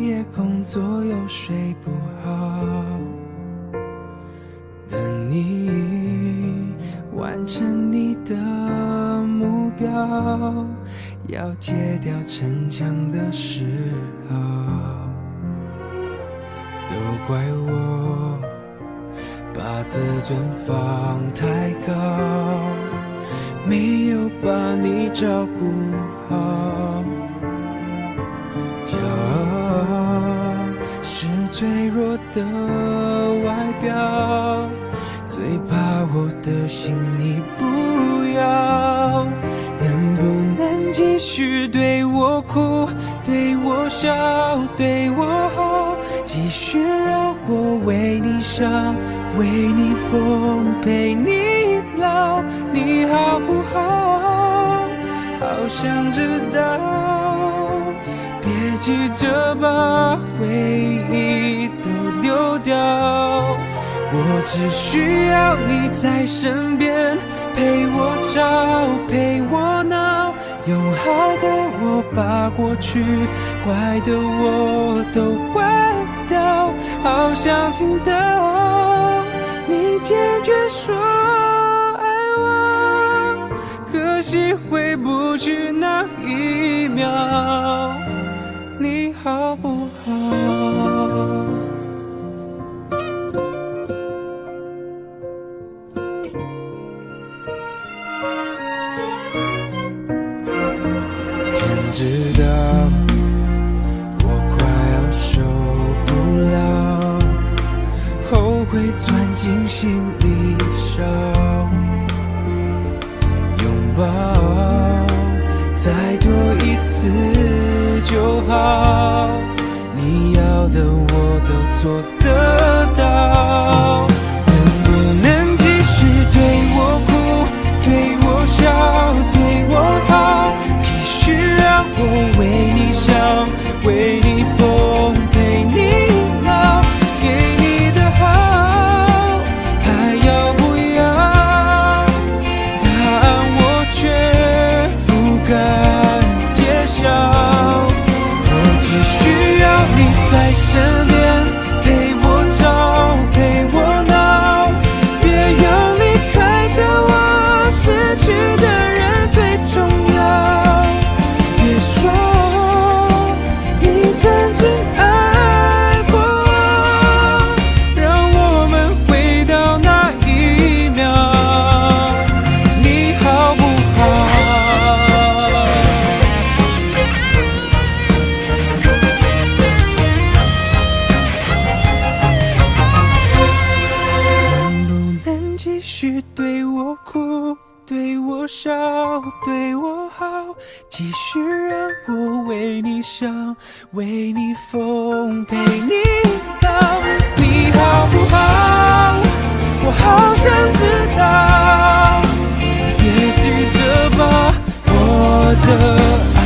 夜工作又睡不好，等你完成你的目标，要戒掉逞强的嗜好。都怪我把自尊放太高，没有把你照顾好。骄傲是脆弱的外表，最怕我的心你不要。能不能继续对我哭，对我笑，对我好，继续让我为你伤，为你疯，陪你老，你好不好？好想知道，别急着把回忆都丢掉，我只需要你在身边，陪我吵，陪我闹，用好的我把过去，坏的我都换掉，好想听到你坚决说爱我，可惜回不去那一秒，你好不好？天知道我快要受不了，后悔钻进心里烧，拥抱再多一次就好，你要的我都做得到。能不能继续对我哭，对我笑，对我好，继续让我为你想，为你疯，陪你老，给你的好还要不要？答案我却不敢揭晓，我只需要你在身边，陪我吵，陪我闹，别要离开这我失去的人最重要。别说你曾经爱过我，让我们回到那一秒，你好不好？能不能继续对我哭，对我笑，对我好，继续让我为你想，为你疯，陪你老，你好不好？我好想知道，别急着把我的爱